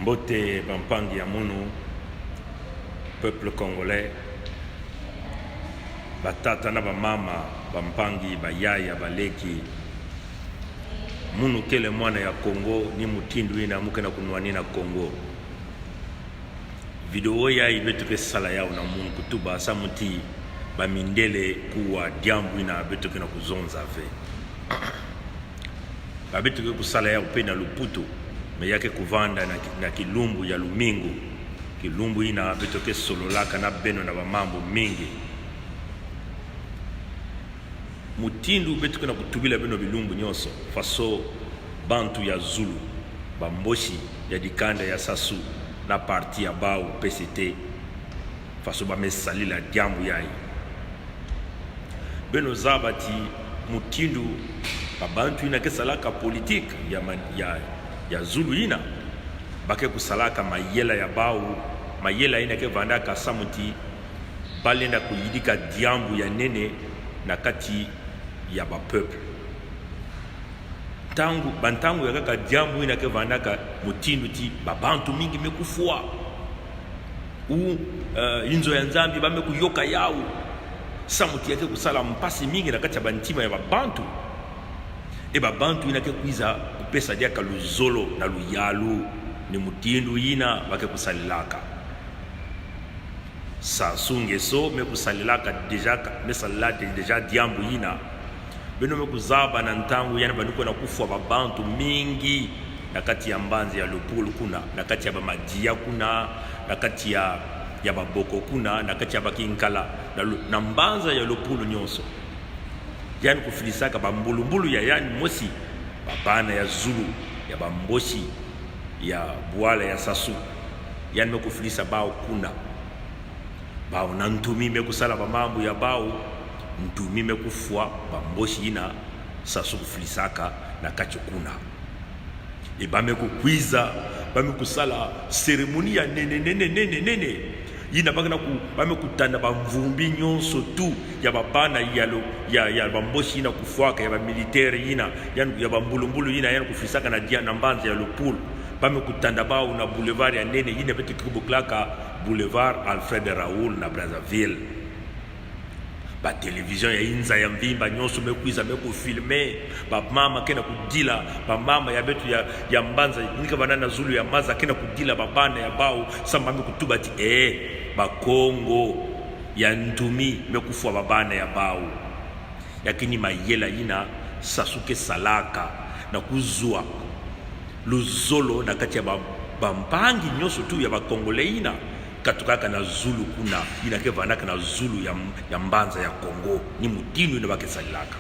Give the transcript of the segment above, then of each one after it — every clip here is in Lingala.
Mbote Bampangi ya Munu, peuple congolais, batata na bamama, Bampangi, bayaya, baleki, Munu kele mwana ya Congo, ni mutindu ina muke na kunwani na Congo. Video ya ibetuke sala yao na Munu kutuba asa muti bamindele kuwa diambu ina betuke na kuzonza ve. Babetuke kusala yao pe na Luputu, me yake kuvanda na kilumbu ya Lumingu. Kilumbu ina betoke sololaka na beno na bamambo mingi. Mutindu betoke na kutubila beno bilumbu nyoso faso bantu ya Zulu, bamboshi ya dikanda ya Sasu na parti ya Bau PCT faso bamesalila diambu yai. Beno zabati mutindu babantu ina kesalaka politique ya Zulu ina bake kusalaka mayela ya Bau, mayela ina ke vandaka samuti balenda kuyidika diambu ya nene na kati ya ba peuple. Bantangu ya kaka diambu ina ke vandaka mutindu ti babantu mingi mekufua inzo ya Nzambi bame kuyoka yao samuti yake kusala mpasi mingi na kati ya bantima ya babantu. Babantu ina ke kuiza kupesa diaka luzolo na luyalu ni mutindu ina bake kusalilaka. Sasunge so me kusalilaka deja diambu ina. Beno me kuzaba na ntangu yana banuko na kufua babantu mingi na kati ya mbanzi ya Lupulu kuna, na kati ya bamadia kuna, na kati ya baboko kuna, na kati ya bakinkala na mbanza ya Lupulu nyonso. Yani kufilisaka bambulumbulu ya yani mosi babana ya Zulu ya bamboshi ya Bwala ya Sasu. Yani mekufilisa Bau kuna. Bau na ntumi mekusala bamambu ya Bau, ntumi mekufua bamboshi ina Sasu kufilisaka na kacho kuna. Bame kukwiza, bame kusala seremoni ya nene. Yina bame kutanda bamvumbi nyonso tu ya babana ya bamboshi ina kufuaka ya bamilitaire ina ya bambulumbulu ina yana kufilisaka na mbanza ya Lupulu. Bame kutanda Bau na boulevard ya nene yina bete kubuklaka boulevard Alfred Raoul na Brazzaville. Ba television ya inza ya mvimba nyonso mekwiza mekufilme ba mama kena kudila ba mama ya betu ya mbanza nika banana Zulu ya maza kena kudila babana ya Bau samba mekutuba ti ba Kongo ya ntumi mekufua babana ya Bau. Yakini mayela ina Sasuke salaka na kuzua luzolo na kati ya bampangi nyonso tu ya bakongole ina katukaka na Zulu kuna ina ke vanaka na Zulu ya mbanza ya Kongo ni mutinu ina bake salaka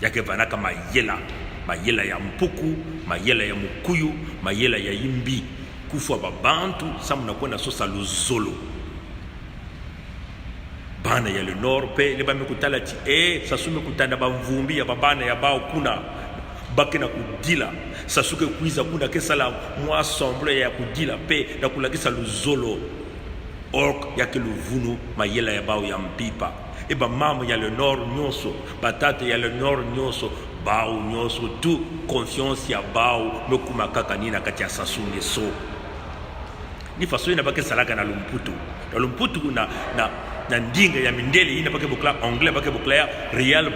yake vanaka mayela ya mpuku, mayela ya mukuyu, mayela ya imbi kufua babantu samu na kwenda sosa luzolo bana ya le nord pe le bamekutala ti Sasume kutanda bamvumbi ya babana ya Bau kuna bake na kudila Sasuke kuiza kuna kesala mwa assemble ya kudila pe na kulakisa luzolo ork ya ke luvunu mayela ya Bau ya mpipa. Mama ya le nord nyonso, batate ya le nord nyonso, Bau nyonso tu confiance ya Bau mekuma kaka nina kati ya Sasunge so. Ni faso ina bake salaka na Lumputu. Na Lumputu na ndinga ya mindele ina bake bukla anglais bake bukla ya real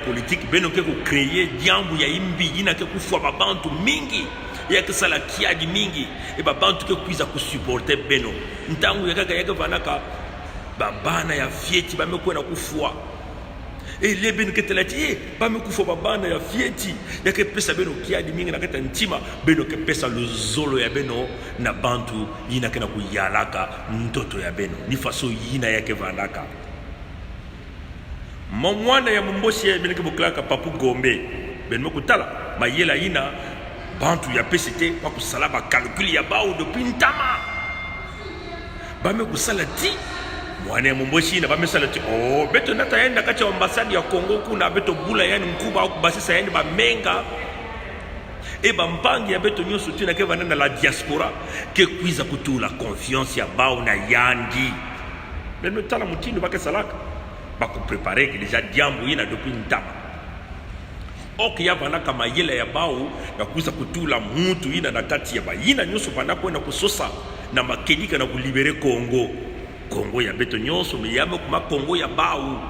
politique beno ke ko créer diambu ya imbi ina ke kufua babantu mingi ya ke sala kiadi mingi babantu ke kuiza kusupporter beno ntangu ya kaka yake vanaka babana ya fieti bamekuwa na kufua lebe niketelati bamekufua babana ya fieti ya ke pesa beno kiadi mingi na kata ntima beno ke pesa luzolo ya beno na bantu ina ke na kuyalaka ndoto ya beno ni faso ina yake vanaka. Mwana ya mumboshi ya beneke buklaka Papu Gombe benme kutala mayela ina bantu ya PCT kwa kusala ba calcul ya Bau depuis ntama bame kusala ti mwana ya mumboshi ina bame sala ti beto ndata yenda kacha ambassade ya Kongo kuna beto bula yani mkuba au kubasisa yani bamenga bampangi ya beto nyonso tu na ke vanana la diaspora ke kuiza kutula confiance ya Bau na yandi benme tala mutindo bake salaka bako préparer que déjà diambu ina depuis ntama oke ya vana kama yele ya bao na kuza kutula mutu ina na kati ya bayina nyoso vana kwenda kusosa na makenika na kulibere Kongo ya beto nyoso miyame kuma Kongo ya bao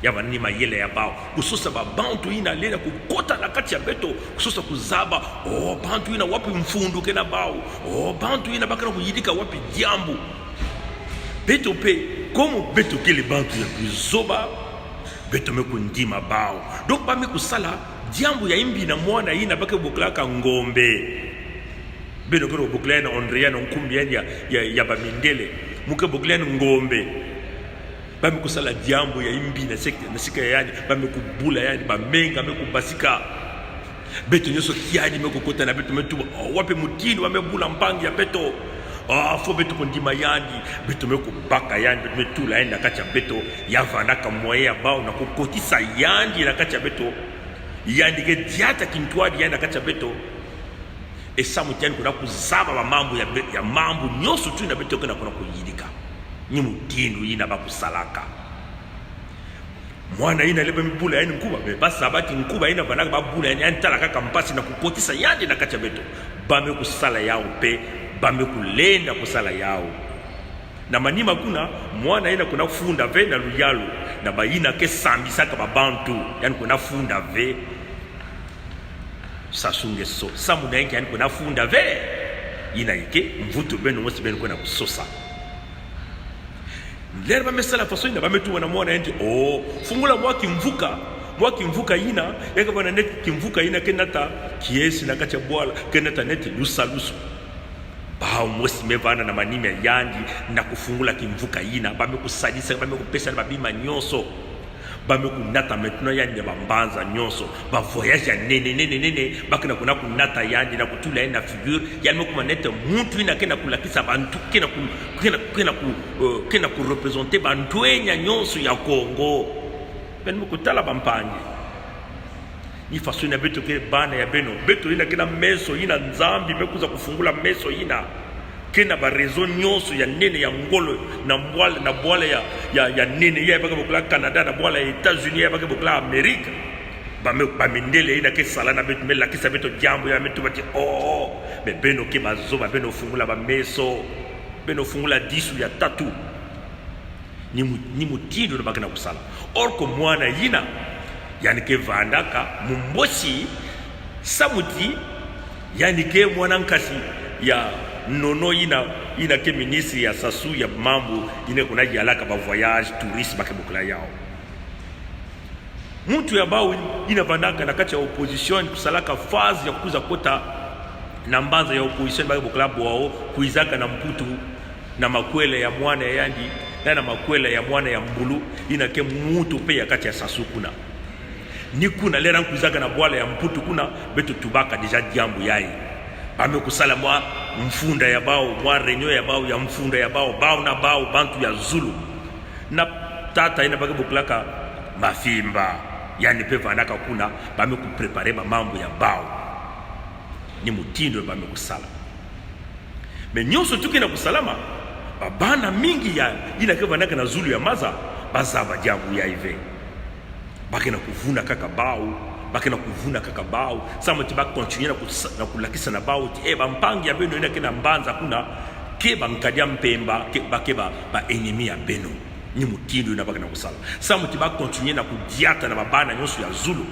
ya vana ni mayele ya bao kusosa ba bantu ina lena kukota na kati ya beto kusosa kuzaba bantu ina wapi mfundu kena bao bantu ina bakana kuyidika wapi diambu beto pe como beto kele bantu ya kuzoba beto me kundima bao donc ba me kusala diambu ya imbi na mwana ina bake boklaka ngombe beto kero boklana Andrea na nkumbi ya bamindele muke boklana ngombe ba me kusala diambu ya imbi na sika yani ba me kubula yani ba menga me kubasika beto nyoso kiadi me kokota na beto me tuba wape mutini ba me bula mpangi ya beto fo beto kondima yandi beto me kubaka yandi beto me tula yandi na kati ya beto yavanaka moye ya bao na kukotisa yandi na kati ya beto yandi ke diata kintwadi yandi na kati ya beto esa mutiani kuna kuzaba ba mambo ya mambo nyoso tu na beto kuna kuyidika ni mutinu ina bakusalaka mwana ina lebe mbula yani nkuba basa bati nkuba ina vanaka babula yani talaka kampasi na kukotisa yandi na kati ya beto bame kusala yao pe bame kulenda kusala yao na manima kuna mwana ina kuna funda ve na luyalo na bayina ke sambisaka babantu yani kuna funda ve sasunge so samu na yani kuna funda ve ina ike mvuto beno mosi beno kuna kusosa lero bamesala faso ina bametu wana mwana enti fungula mwaki mvuka ina yaka bana net kimvuka ina kenata kiesi na kacha bwala kenata net lusalusu bao mosi mevana na manime yandi na kufungula kimvuka ina bame kusadisa bame kupesa na babima nyoso bame kunata maintenant yandi bambanza nyoso ba voyage nene bakina kuna kunata yandi na kutula ina figure yandi kuma nete muntu ina kena kulakisa bantu kena ku representer bantu enya nyoso ya Kongo ben mukutala bampangi ni faso ina beto ke bana ya beno beto ina kena meso ina nzambi mekuza kufungula meso ina kena ba raison nyoso ya nene ya ngolo na bwala ya nene ya baka bokula Canada na bwala ya États-Unis ya baka bokula Amerika ba mindele ina ke sala na beto mela kisa beto jambo ya meto bati be beno ke bazoba beno fungula ba meso beno fungula disu ya tatu ni mutindo na bakana kusala orko mwana yina yani ke vandaka mumbosi samuti yani ke mwana nkasi ya nono ina ke ministri ya sasu ya mambo ina kuna jalaka ba voyage tourisme bakebukula yao mtu ya bao ina vandaka na kati ya opposition kusalaka fazi ya kuza kota na mbanza ya opposition bakebukula wao kuizaka na mputu na makwele ya mwana ya yandi na makwele ya mwana ya mbulu ina ke mutu pe ya kati ya sasu kuna ni kuna lera nkuzaka na bwala ya mputu kuna beto tubaka deja diambu yai bame kusala mwa mfunda ya bao mwa renyo ya bao ya mfunda ya bao na bao bantu ya Zulu na tata ina bake buklaka mafimba yani pe vanaka kuna bame kuprepare mambo ya bao ni mutindo bame kusala me nyonso tukina kusalama babana mingi ya ina ke vanaka na Zulu ya maza bazaba diambu ya ive bakena kuvuna kaka bao sama tiba continuer na kulakisa na bao bampangi ya beno ina kena mbanza kuna ke bankadia mpemba ke bakeba ba ennemi ya beno ni mutindo ina bakena kusala sama tiba continuer na kudiata na babana nyoso ya Zulu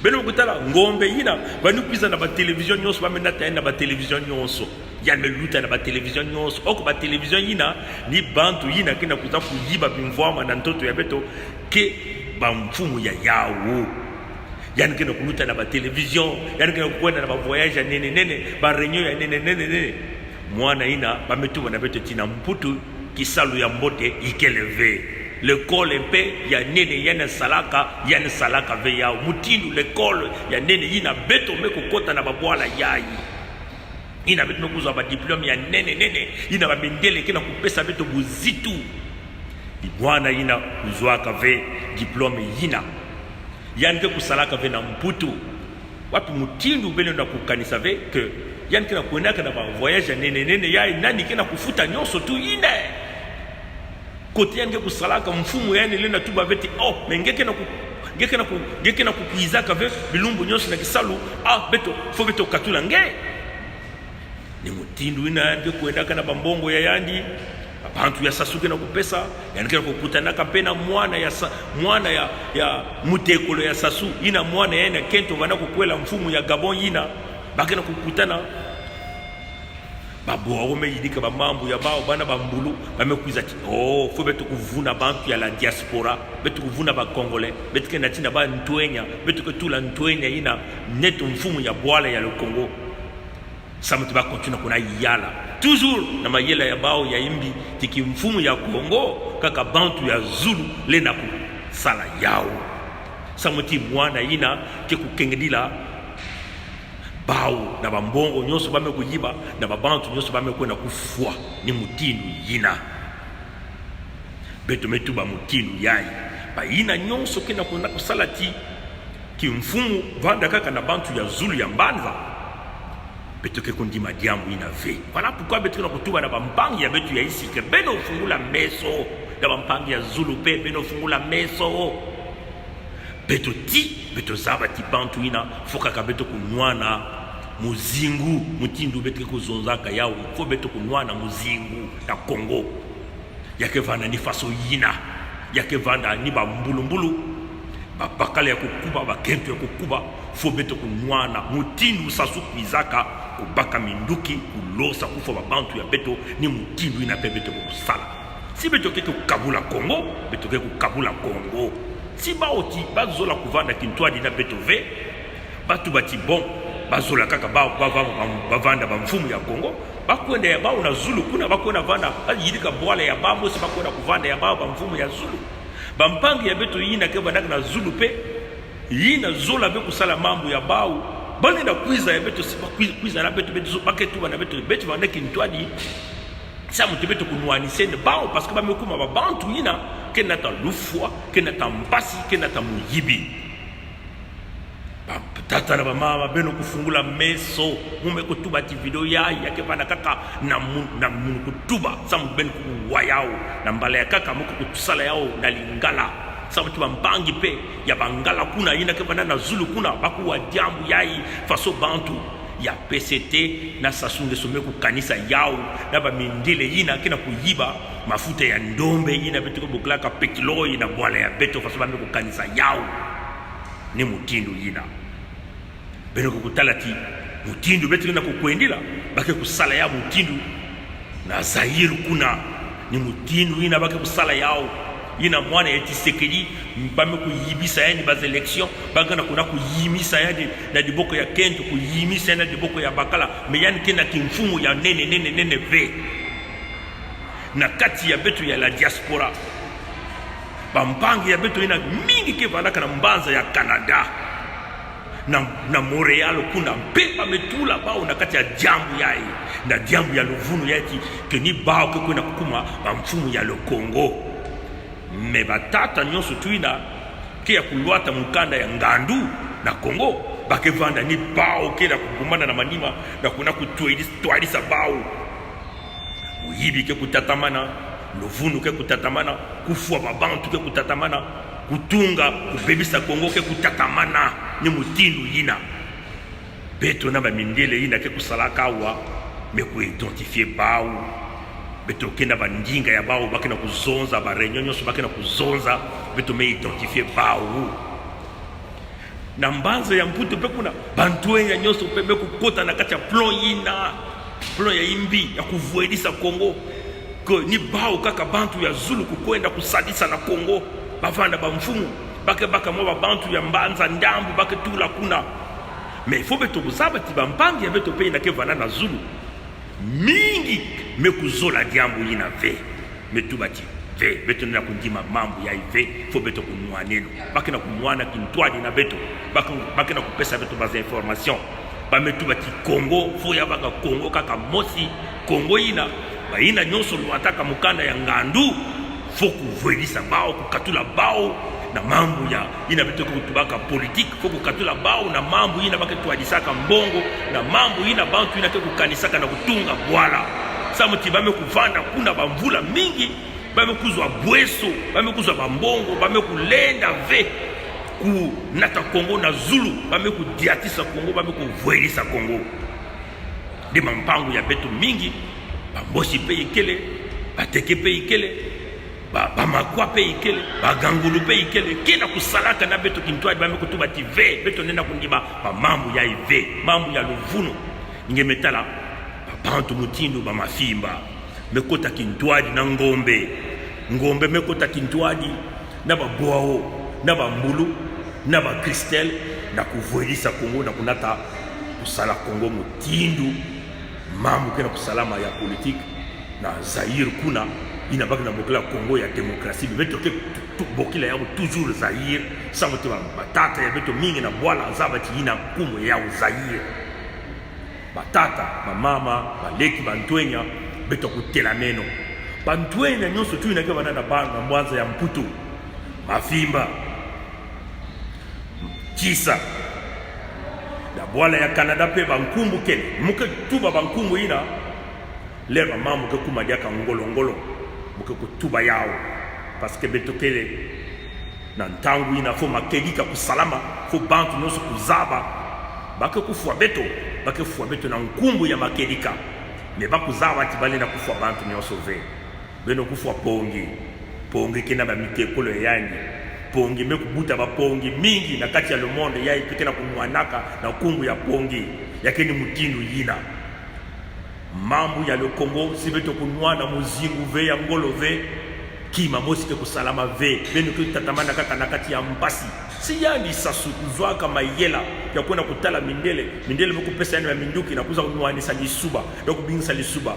beno kutala ngombe ina banukiza na ba television nyoso bamenata na ba television nyoso ya meluta na ba television nyoso oko ba television ina ni bantu ina kena kuza kuyiba bimvwama na ntoto ya beto ke ba mfumu ya yawo yani kena kuluta na ba television yani kena kukwenda na ba voyage nene ba renyo ya nene mwana ina ba metuma na beto tina mputu kisalu ya mbote ikeleve l'école pe ya nene yana salaka ve yao mutindu l'école ya nene ina beto meko kota na babwala yayi ina beto mekuza ba diplome ya nene ina ba bendele kena kupesa beto buzitu mwana ina kuzwaka ve diplome yina yani ke kusalaka ve na mputu wapi mutindu bele na kukanisa ve ke yani kena kuendaka na ba voyage nene yayi nani kena kufuta nyoso tu ine kote yange kusalaka mfumu yani lena tuba veti mengeke ngeke na kukuizaka ve bilumbu nyonso na kisalu beto fo beto katula nge ni mutindu ina nge kuendaka na bambongo ya yandi abantu ya sasuke na kupesa yanike kukutanaka pena mwana ya mutekolo ya sasu ina mwana yana kento bana kukwela mfumu ya Gabon ina bakena kukutana babo wome yidika ba mambo ya bao bana bambulu bamekuiza fo beto kuvuna bantu ya la diaspora beto kuvuna ba congolais beto kenda tina ba ntwenya beto ketula ntwenya ina neto mfumu ya bwala ya le Congo samuti ba continue kuna yala toujours na mayela ya bao ya imbi tiki mfumu ya Congo kaka bantu ya Zulu lena ku sala yao samuti mwana ina ke kukengedila bao na bambongo nyonso bame kuyiba na babantu nyonso bame kwenda kufua ni mutinu yina beto metuba mutinu yayi ba yina nyonso kena kuna kusalati ki mfumu vanda kaka na bantu ya Zulu ya mbanza beto ke kundima diambu ina ve voilà pourquoi beto na kutuba na bampangi ya beto ya isi ke beno fungula meso na bampangi ya Zulu pe beno fungula meso beto zaba ti bantu ina foka ka beto kunwana muzingu mutindu beto kuzonzaka yao fo beto kunwana muzingu na Congo yake vana ni faso yina yake vanda ni bambulumbulu bakala ya kukuba bakento ya kukuba fo beto kunwana mutindu sasu kwizaka kubaka minduki kulosa kufa babantu ya beto ni mutindu ina pe beto kusala si beto ke kukabula Congo beto ke kukabula Congo si baoti bazola kuvanda kintwadi na beto ve batu bati bon bazola kaka bavanda bamfumu ya Congo bakwenda ya bao na Zulu kuna bakwenda vanda yidika bwala ya bamo si bakwenda kuvanda ya bao bamfumu ya Zulu bampangi ya beto yina ke bandaka na Zulu pe yina zola be kusala mambo ya bao bane na kwiza ya beto si kwiza na beto baketu na beto vanda kintwadi sa mutu beto kunwani sende bao parce que bamekuma babantu yina kena ta lufwa kena ta mpasi kena ta muyibi tata na mama beno kufungula meso mume kutuba ti video ya ke bana kaka na mun kutuba sam ben ku wayao na mbala ya kaka muko kutusala yao na lingala sam tu bampangi pe ya bangala kuna yina ke bana na Zulu kuna bakuwa diambu yai faso bantu ya PCT na sasunge some ku kanisa yao na ba mindile yina kina kuyiba mafuta ya ndombe yina beto ko buklaka pekiloi na bwala ya beto faso ba ku kanisa yao ni mutindu yina beno kukutalati mutindu beto na kukwendila bake kusala ya mutindu na Zaire kuna ni mutindu yina bake kusala yao yina mwana ya Tshisekedi bame kuyibisa yani baz election bangana kuna kuyimisa yani na diboko ya Kento kuyimisa na diboko ya Bakala me yani kena kimfumu ya nene ve na kati ya beto ya la diaspora bampangi ya beto ina mingi ke vanaka na mbanza ya Canada na Montreal kuna pepa metula bao na kati ya jambu yai na jambu ya luvunu yati ke ni bao ke kuna kukuma bamfumu ya le Congo me batata nyonso tuina ke ya kulwata mukanda ya ngandu na Congo bakevanda ni bao ke na kukumbana na manima na kuna kutwalisa bao muyibi ke kutatamana luvunu ke kutatamana kufua babantu ke kutatamana kutunga kubebisa Congo ke kutatamana ni mutindu yina beto na bamindele yina ke kusalaka wa me ku identifier bao beto kenda bandinga ya bao bakena kuzonza ba reunion so bakena kuzonza beto me identifier bao na mbanzo ya mputo pe kuna bantwenya nyoso pe be kukota na kati ya plan ya imbi ya kuvuedisa Congo ko ni bao kaka bantu ya Zulu kukwenda kusadisa na Congo bavanda bamfumu baka mwa bantu ya mbanza ndambu bake tula kuna me fo beto kuzaba ti bampangi ya beto pe na ke vana na Zulu mingi mekuzola diambu yina ve metubati ve beto na kundima mambo ya ive fo beto kunwa neno bakena kumwana kintwadi na beto bakena kupesa beto baz information ba metubati Congo fo ya baka Congo kaka mosi Congo yina ba yina nyonso luataka mukanda ya ngandu fo kuvuelisa bao kukatula bao na mambo ya ina beto kutubaka politique fo kukatula bao na mambo ina baka tuadisaka mbongo na mambo ina bantu ina ke kukanisaka na kutunga bwala samuti bame kuvanda kuna bamvula mingi bame kuzwa bweso bame kuzwa bambongo bame kulenda ve ku nata Congo na Zulu bame ku diatisa Congo bame ku voelisa Congo de mampangu ya beto mingi ba mbosi pe ikele ba teke pe ikele ba makwa pe ikele ba gangulu pe ikele kina kusalaka na beto kintwadi bame kutuba tive beto nenda kundiba ba mambu ya ive mambu ya luvuno ngemetala ba bantu mutindu ba mafimba mekota kintwadi na ngombe mekota kintwadi na ba boao na ba mbulu na ba kristel na kuvoelisa Congo na kunata kusala Congo mutindu mamu kena kusalama ya politique na Zaire kuna inabaki na bokila Congo ya demokrasi beto ke bokila ya toujours Zaire sans moto batata ya beto mingi na bwala zabati ina kumo ya Zaire batata mama baleki bantwenya beto kutela neno bantwenya nyonso tu inake bana na bana mwanza ya mputu mafimba Chisa la bwala ya Canada pe bankumbu kene muke tuba bankumbu ina leva mamu ke kumadiaka ngolongolo muke kutuba yao parce que betokele na ntangu ina fo makelika kusalama fo bantu nyonso kuzaba bake kufwa beto na nkumbu ya makelika me bakuzaba tibale na kufwa bantu nyonso ve beno kufwa pongi kena ba mitekolo yanyi pongi mekubuta ba pongi mingi na kati ya le monde ya ipike na kumwanaka na kungu ya pongi yakeni mutindu yina mambu ya le Congo sibeto kunwana muzingu ve ya ngolo ve kima mosike kusalama ve beno kutatamana kaka na kati ya mpasi si yandi sasu kuzwaka mayela ya kwenda kutala mindele mekupesa yani ya minduki na kuza kunwanisa lisuba na kubingisa lisuba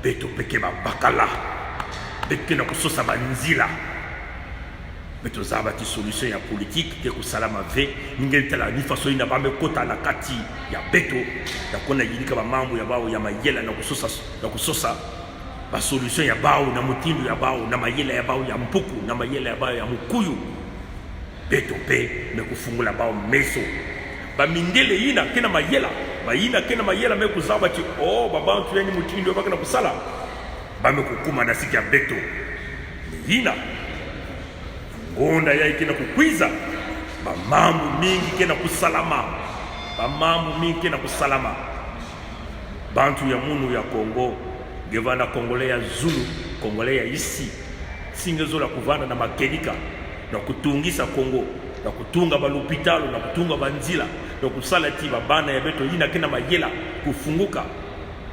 beto peke bakala beke na kusosa banzila beto zabati solution ya politique ke kusalama ve ngeli tala ni faso ina ba mekota na kati ya beto na kona yilika ba mambo ya bao ya mayela na kusosa ba solution ya bao na mutindu ya bao na mayela ya bao ya mpuku na mayela ya bao ya mukuyu beto pe mekufungula bao meso ba mindele ina kena mayela ba ina kena mayela mekuzabati babantu yani mutindu ba kana kusala ba mekukuma na siki ya beto ina onda ya ikena kukwiza ba mambo mingi kena kusalama bantu ya munu ya Congo gevana Congolais ya Zulu Congolais ya isi singezo la kuvana na makelika na kutungisa Congo na kutunga balupitalo na kutunga banzila na kusala tiba bana ya beto ina kena mayela kufunguka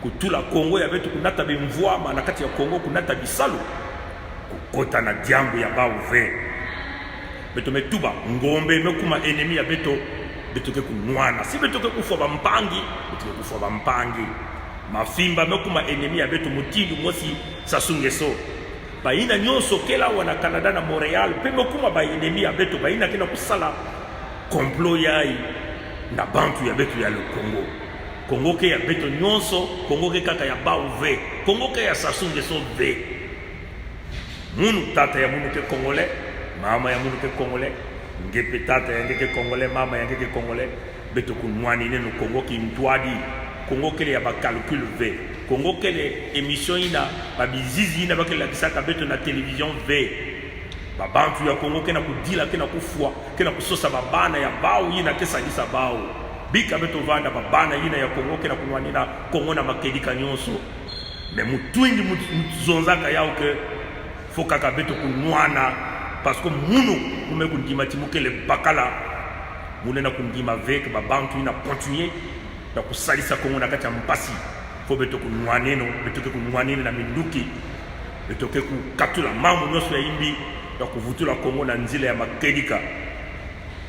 kutula Congo ya beto kunata bimvua na kati ya Congo kunata bisalu kukota na diambu ya bauve beto metuba ngombe mekuma enemi ya beto ke kunwana si beto ke kufwa bampangi beto ke kufwa bampangi mafimba mekuma enemi ya beto mutindu mosi sasungeso baina nyonso kela wana Canada na Montreal pe mekuma ba enemi ya beto baina kena kusala complot yai na bantu ya beto ya le Congo ke ya beto nyonso Congo ke kaka ya bauve Congo ke ya sasungeso ve munu tata ya munu ke Congolais mama ya munu ke Congolais ngepe tata ya ngeke Congolais mama ya ngeke Congolais beto kunwani neno Congo ki mtwadi Congo kele ya ba calcul V Congo kele émission ina ba bizizi ina ba kele kisaka beto na télévision V ba bantu ya Congo kena kudila kena kufwa kena kusosa babana ya bao ina kesa lisa bao bika beto vanda babana ina ya Congo kena kunwani na Congo na makelika nyonso me mutwingi muzonzaka yao ke fokaka beto kunwana parce que munu kume kundima timukele bakala munena kundima vek ba bantu ina continuer na kusalisa Congo na kati ya mpasi fo beto kunwaneno beto ke kunwanene na minduki beto ke kukatula mamu nyonso ya imbi na kuvutula Congo na nzila ya makelika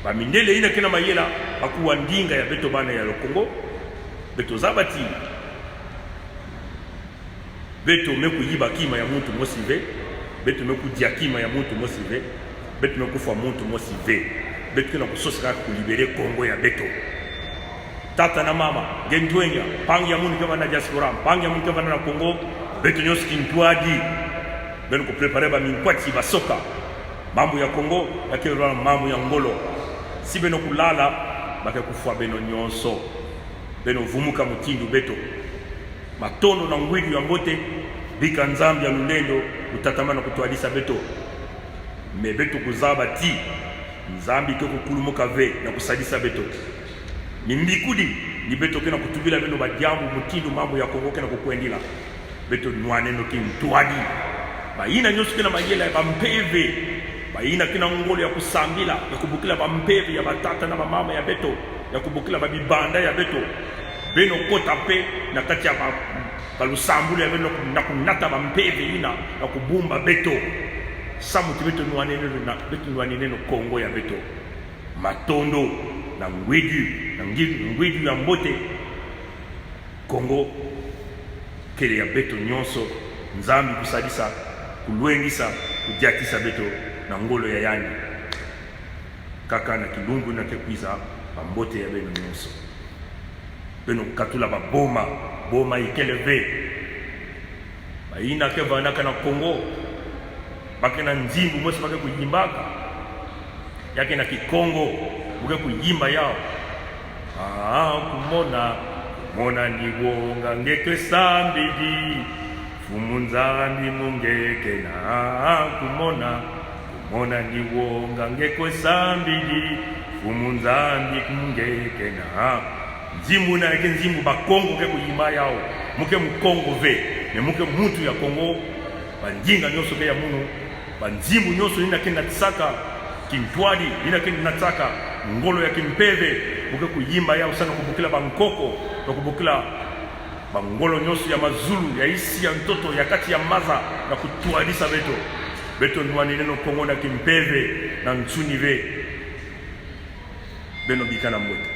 ba mindele ina kena mayela akuwa ndinga ya beto bana ya le Congo beto zabati beto meku yiba kima ya muntu mosive beto meku diakima ya muntu mosive beto meku fa muntu mosive beto na kusosika kulibere Congo ya beto tata na mama gendwenya pangi ya muntu kama na diaspora pangi ya muntu kama na Congo beto nyoski ntwadi beno ko prepare ba minkwati ba soka mambo ya Congo yakelo mambo ya ngolo si beno kulala baka kufwa beno nyonso beno vumuka mutindu beto matono na ngwidu ya mbote bika nzambi ya lulendo utatamana kutwadisa beto me beto kuzaba ti nzambi ke kulumuka ve na kusalisa beto mimbikudi ni beto ke na kutubila beno badiamu mutindo mambo ya Kongo ke na kukwendila beto nwane no kintwadi bayina nyosuke na mayela ya mpeve bayina kina ngolo ya kusambila ya kubukila bampeve ya batata na mama ya beto ya kubukila babibanda ya beto beno kota pe na kati ya balusambulu ya beno na kunata bampeve ina na kubumba beto samuti beto nwane na beto nwane no Kongo ya beto matondo na ngwidu ya mbote Kongo kele ya beto nyonso nzambi kusalisa kulwengisa kujakisa beto na ngolo ya yani kaka na kilungu na kekwiza bambote ya beno nyonso beno katula boma ikeleve baina ke vanaka na Kongo bakena nzimbu mwese bake kuyimbaka yake na Kikongo buke kuyimba yao kumona ni wonga ngeke sambidi fumunzambi mungeke na kumona ni wonga ngeke sambidi fumunzambi mungeke na nzimbu na yake nzimbu bakongo ke kuyimba yao muke mkongo ve ne muke mutu ya Kongo banjinga nyoso ke ya munu banzimbu nyoso ina kenda tsaka kintwadi ina kenda tsaka ngolo ya kimpeve muke kuyimba yao sana kubukila bankoko na kubukila bangolo nyoso ya mazulu ya isi ya mtoto ya kati ya maza na kutuadisa beto nwani neno Kongo na kimpeve na ntsuni ve beno bikana mbote